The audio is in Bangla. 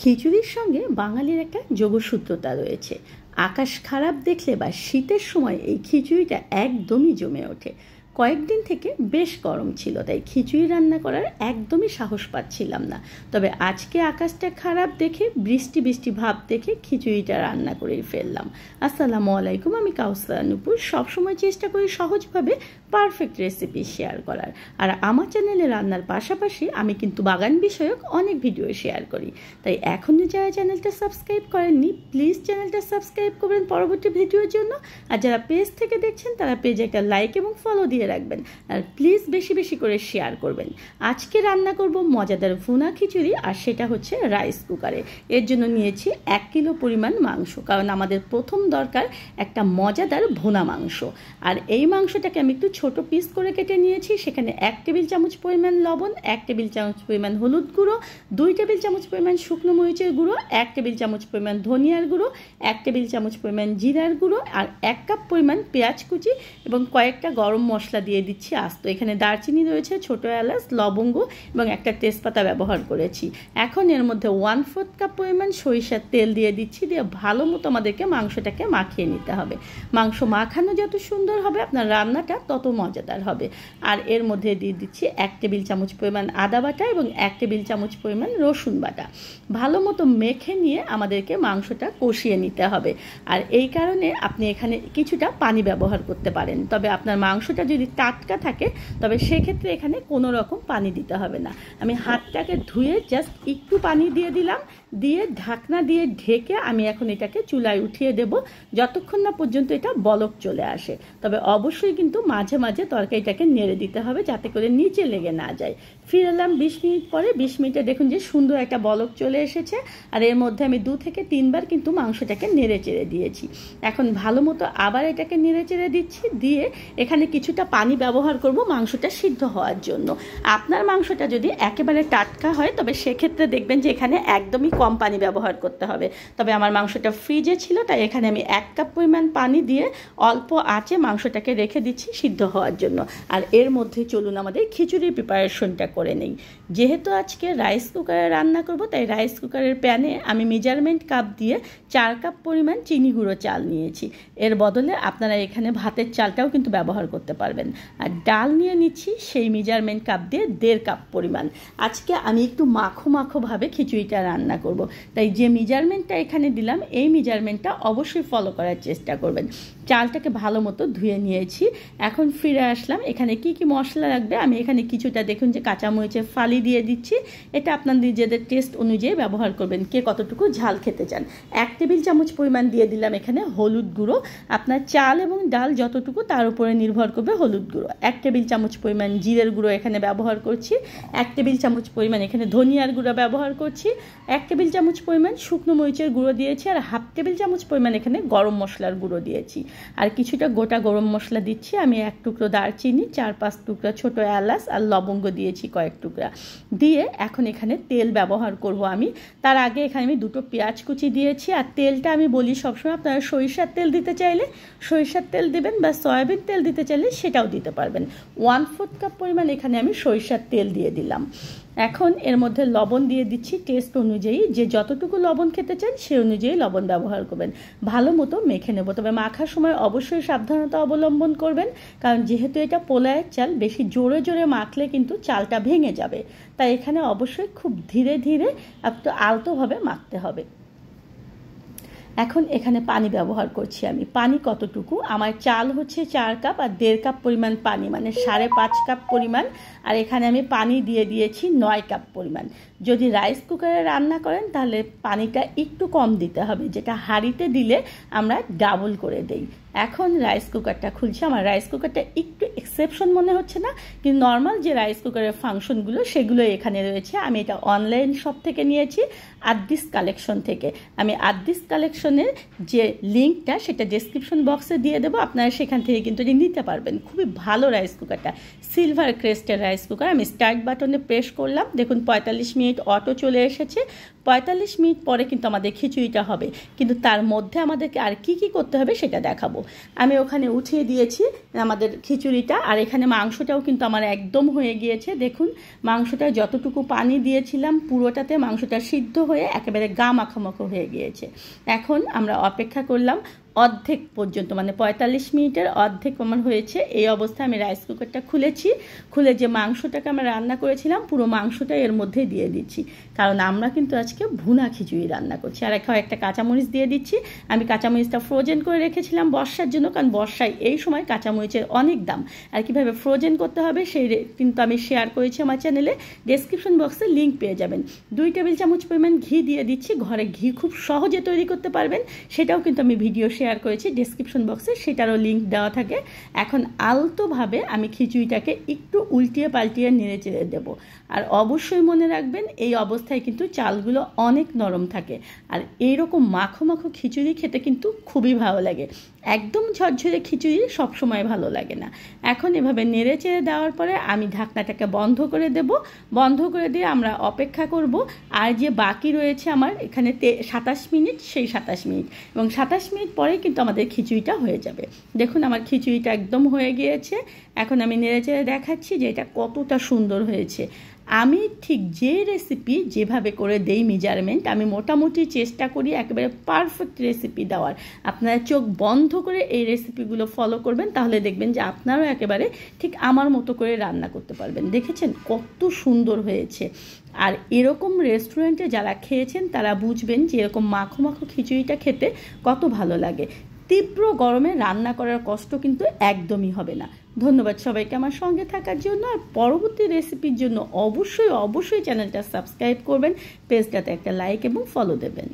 খিচুড়ির সঙ্গে বাঙালির একটা যোগসূত্রতা রয়েছে। আকাশ খারাপ দেখলে বা শীতের সময় এই খিচুড়িটা একদমই জমে ওঠে। কয়েকদিন থেকে বেশ গরম ছিল, তাই খিচুড়ি রান্না করার একদমই সাহস পাচ্ছিলাম না। তবে আজকে আকাশটা খারাপ দেখে বৃষ্টি বৃষ্টি ভাব দেখে খিচুড়িটা রান্না করেই ফেললাম। আসসালামু আলাইকুম, আমি কাউসার নূপুর। সবসময় চেষ্টা করি সহজভাবে পারফেক্ট রেসিপি শেয়ার করার। আর আমার চ্যানেলে রান্নার পাশাপাশি আমি কিন্তু বাগান বিষয়ক অনেক ভিডিও শেয়ার করি। তাই এখনও যারা চ্যানেলটা সাবস্ক্রাইব করেননি, প্লিজ চ্যানেলটা সাবস্ক্রাইব করবেন পরবর্তী ভিডিওর জন্য। আর যারা পেজ থেকে দেখছেন তারা পেজে একটা লাইক এবং ফলো দিয়ে রাখবেন। আর প্লিজ বেশি বেশি করে শেয়ার করবেন। আজকে রান্না করব মজাদার ভুনা খিচুড়ি, আর সেটা হচ্ছে রাইস কুকারে। এর জন্য নিয়েছি 1 কিলো পরিমাণ মাংস, কারণ আমাদের প্রথম দরকার একটা মজাদার ভুনা মাংস। আর এই মাংসটাকে আমি একটু ছোট পিস করে কেটে নিয়েছি। সেখানে 1 টেবিল চামচ পরিমাণ লবণ, 1 টেবিল চামচ পরিমাণ হলুদ গুঁড়ো, 2 টেবিল চামচ পরিমাণ শুকনো মরিচের গুঁড়ো, 1 টেবিল চামচ পরিমাণ ধনিয়ার গুঁড়ো, 1 টেবিল চামচ পরিমাণ জিরার গুঁড়ো, আর 1 কাপ পরিমাণ পেঁয়াজ কুচি এবং কয়েকটা গরম মশলা দিয়ে দিচ্ছি আস্ত। এখানে দারচিনি রয়েছে, ছোট এলাচ, লবঙ্গ এবং একটা তেজপাতা ব্যবহার করেছি। এখন এর মধ্যে 1/4 কাপ পরিমাণ সরিষার তেল দিয়ে দিচ্ছি। দিয়ে ভালো মতো আমাদেরকে মাংসটাকে মাখিয়ে নিতে হবে। মাংস মাখানো যত সুন্দর হবে আপনার রান্নাটা তত মজাদার হবে। আর এর মধ্যে দিয়ে দিচ্ছি 1 টেবিল চামচ পরিমাণ আদা বাটা এবং 1 টেবিল চামচ পরিমাণ রসুন বাটা। ভালো মতো মেখে নিয়ে আমাদেরকে মাংসটা কষিয়ে নিতে হবে। আর এই কারণে আপনি এখানে কিছুটা পানি ব্যবহার করতে পারেন। তবে আপনার মাংসটা যদি টাটকা থাকে তবে সেক্ষেত্রে এখানে কোনো রকম পানি দিতে হবে না। আমি হাতটাকে ধুয়ে জাস্ট একটু পানি দিয়ে দিলাম, দিয়ে ঢাকনা দিয়ে ঢেকে আমি এখন এটাকে চুলায় উঠিয়ে দেব যতক্ষণ না পর্যন্ত এটা বলক চলে আসে। তবে অবশ্যই কিন্তু মাঝে মাঝে তরকারিটাকে নেড়ে দিতে হবে যাতে করে নিচে লেগে না যায়। ফিরে এলাম 20 মিনিট পরে। 20 মিনিটে দেখুন যে সুন্দর একটা বলক চলে এসেছে। আর এর মধ্যে আমি 2 থেকে 3 বার কিন্তু মাংসটাকে নেড়ে চেড়ে দিয়েছি। এখন ভালো মতো আবার এটাকে নেড়ে চেড়ে দিচ্ছি। দিয়ে এখানে কিছুটা পানি ব্যবহার করব মাংসটা সিদ্ধ হওয়ার জন্য। আপনার মাংসটা যদি একেবারে টাটকা হয় তবে সেক্ষেত্রে দেখবেন যে এখানে একদমই কম পানি ব্যবহার করতে হবে। তবে আমার মাংসটা ফ্রিজে ছিল, তাই এখানে আমি 1 কাপ পরিমাণ পানি দিয়ে অল্প আঁচে মাংসটাকে রেখে দিচ্ছি সিদ্ধ হওয়ার জন্য। আর এর মধ্যে চলুন আমাদের খিচুড়ির প্রিপারেশনটা করে নেই। যেহেতু আজকে রাইস কুকারে রান্না করব, তাই রাইস কুকারের প্যানে আমি মেজারমেন্ট কাপ দিয়ে 4 কাপ পরিমাণ চিনি গুঁড়ো চাল নিয়েছি। এর বদলে আপনারা এখানে ভাতের চালটাও কিন্তু ব্যবহার করতে পারবেন। আর ডাল নিয়ে নিচ্ছি সেই মেজারমেন্ট কাপ দিয়ে 1.5 কাপ পরিমাণ। আজকে আমি একটু মাখো মাখোভাবে খিচুড়িটা রান্না করব, তাই যে মেজারমেন্টটা এখানে দিলাম এই মেজারমেন্টটা অবশ্যই ফলো করার চেষ্টা করবেন। চালটাকে ভালো মতো ধুয়ে নিয়েছি। এখন ফিরে আসলাম। এখানে কি কি মশলা লাগবে আমি এখানে কিছুটা দেখুন যে কাঁচামরিচের ফালি দিয়ে দিচ্ছি। এটা আপনার নিজেদের টেস্ট অনুযায়ী ব্যবহার করবেন, কে কতটুকু ঝাল খেতে চান। 1 টেবিল চামচ পরিমাণ দিয়ে দিলাম এখানে হলুদ গুঁড়ো। আপনার চাল এবং ডাল যতটুকু তার উপরে নির্ভর করবে হলুদ গুঁড়ো। 1 টেবিল চামচ পরিমাণ জিরের গুঁড়ো এখানে ব্যবহার করছি। 1 টেবিল চামচ পরিমাণ এখানে ধনিয়ার গুঁড়ো ব্যবহার করছি। 1 টেবিল চামচ পরিমাণ শুকনো মরিচের গুঁড়ো দিয়েছি। আর 1/2 টেবিল চামচ পরিমাণ এখানে গরম মশলার গুঁড়ো দিয়েছি। আর কিছুটা গোটা গরম মশলা দিচ্ছি। আমি 1 টুকরো দারচিনি, 4-5 টুকরা ছোট এলাচ আর লবঙ্গ দিয়েছি কয়েক টুকরা। দিয়ে এখন এখানে তেল ব্যবহার করব আমি। তার আগে এখানে আমি 2টো পেঁয়াজ কুচি দিয়েছি। আর তেলটা আমি বলি সবসময় আপনারা সরিষার তেল দিতে চাইলে সরিষার তেল দেবেন, বা সয়াবিন তেল দিতে চাইলে সেটাও দিতে পারবেন। 1/4 কাপ পরিমাণ এখানে আমি সরিষার তেল দিয়ে দিলাম। এখন এর মধ্যে লবণ দিয়ে দিচ্ছি টেস্ট অনুযায়ী। যে যতটুকু লবণ খেতে চান সে অনুযায়ী লবণ ব্যবহার করবেন। ভালো মতো মেখে নেব। তবে মাখার সময় অবশ্যই সাবধানতা অবলম্বন করবেন, কারণ যেহেতু এটা পোলাওয়ের চাল, বেশি জোরে জোরে মাখলে কিন্তু চালটা ভেঙে যাবে। তাই এখানে অবশ্যই খুব ধীরে ধীরে একটু আলতোভাবে মাখতে হবে। এখন এখানে পানি ব্যবহার করছি আমি। পানি কতটুকু, আমার চাল হচ্ছে 4 কাপ আর 1.5 কাপ পরিমাণ পানি, মানে 5.5 কাপ পরিমাণ। আর এখানে আমি পানি দিয়ে দিয়েছি 9 কাপ পরিমাণ। যদি রাইস কুকারে রান্না করেন তাহলে পানিটা একটু কম দিতে হবে, যেটা হাঁড়িতে দিলে আমরা ডাবল করে দেই। এখন রাইস কুকারটা খুলছি। আমার রাইস কুকারটা একটু এক্সেপশন মনে হচ্ছে না, কিন্তু নর্মাল যে রাইস কুকারের ফাংশনগুলো সেগুলো এখানে রয়েছে। আমি এটা অনলাইন শপ থেকে নিয়েছি, আদ্দিস কালেকশন থেকে। আমি আদ্দিস কালেকশনের যে লিঙ্কটা সেটা ডেসক্রিপশন বক্সে দিয়ে দেবো, আপনারা সেখান থেকে কিন্তু নিতে পারবেন। খুবই ভালো রাইস কুকারটা, সিলভার ক্রেস্টের রাইস কুকার। আমি স্টার্ট বাটনে প্রেস করলাম, দেখুন 45 মিনিট অটো চলে এসেছে। 45 মিনিট পরে কিন্তু আমাদের খিচুড়িটা হবে, কিন্তু তার মধ্যে আমাদেরকে আর কি কি করতে হবে সেটা দেখাবো। আমি ওখানে উঠিয়ে দিয়েছি আমাদের খিচুড়িটা, আর এখানে মাংসটাও কিন্তু আমার একদম হয়ে গিয়েছে। দেখুন মাংসটা যতটুকু পানি দিয়েছিলাম পুরোটাতে মাংসটা সিদ্ধ হয়ে একেবারে গা মাখামাখো হয়ে গিয়েছে। এখন আমরা অপেক্ষা করলাম অর্ধেক পর্যন্ত, মানে 45 মিনিটের অর্ধেক আমার হয়েছে। এই অবস্থায় আমি রাইস কুকারটা খুলেছি, খুলে যে মাংসটাকে আমরা রান্না করেছিলাম পুরো মাংসটা এর মধ্যে দিয়ে দিচ্ছি, কারণ আমরা কিন্তু আজকে ভুনা খিচুড়ি রান্না করছি। আর একটা কাঁচামরিচ দিয়ে দিচ্ছি। আমি কাঁচামরিচটা ফ্রোজেন করে রেখেছিলাম বর্ষার জন্য, কারণ বর্ষায় এই সময় কাঁচামরিচের অনেক দাম, আর কীভাবে ফ্রোজেন করতে হবে সেই কিন্তু আমি শেয়ার করেছি আমার চ্যানেলে, ডেসক্রিপশন বক্সে লিঙ্ক পেয়ে যাবেন। 2 টেবিল চামচ পরিমাণ ঘি দিয়ে দিচ্ছি। ঘরে ঘি খুব সহজে তৈরি করতে পারবেন, সেটাও কিন্তু আমি ভিডিও শেয়ার করেছি ডেসক্রিপশন বক্সে, সেটারও লিঙ্ক দেওয়া থাকে। এখন আলতোভাবে আমি খিচুড়িটাকে একটু উল্টিয়ে পাল্টিয়ে নেড়ে চেড়ে দেবো। আর অবশ্যই মনে রাখবেন এই অবস্থায় কিন্তু চালগুলো অনেক নরম থাকে, আর এইরকম মাখো মাখো খিচুড়ি খেতে কিন্তু খুবই ভালো লাগে। একদম ঝরঝরে খিচুড়ি সবসময় ভালো লাগে না। এখন এভাবে নেড়ে চেড়ে দেওয়ার পরে আমি ঢাকনাটাকে বন্ধ করে দেব। বন্ধ করে দিয়ে আমরা অপেক্ষা করব। আর যে বাকি রয়েছে আমার এখানে 27 মিনিট, সেই 27 মিনিট, এবং 27 মিনিট পরেই কিন্তু আমাদের খিচুড়িটা হয়ে যাবে। দেখুন আমার খিচুড়িটা একদম হয়ে গিয়েছে। এখন আমি নেড়ে চেড়ে দেখাচ্ছি যে এটা কতটা সুন্দর হয়েছে। আমি ঠিক যে রেসিপি যেভাবে করে দেই মেজারমেন্ট, আমি মোটামুটি চেষ্টা করি একেবারে পারফেক্ট রেসিপি দেওয়ার। আপনারা চোখ বন্ধ করে এই রেসিপিগুলো ফলো করবেন, তাহলে দেখবেন যে আপনারাও একেবারে ঠিক আমার মতো করে রান্না করতে পারবেন। দেখেছেন কত সুন্দর হয়েছে। আর এরকম রেস্টুরেন্টে যারা খেয়েছেন তারা বুঝবেন যে এরকম মাখো মাখো খিচুড়িটা খেতে কত ভালো লাগে। তীব্র গরমে রান্না করার কষ্ট কিন্তু একদমই হবে না। ধন্যবাদ সবাইকে আমার সঙ্গে থাকার জন্য। আর পরবর্তী রেসিপির জন্য অবশ্যই চ্যানেলটা সাবস্ক্রাইব করবেন, পেজটাতে একটা লাইক এবং ফলো দেবেন।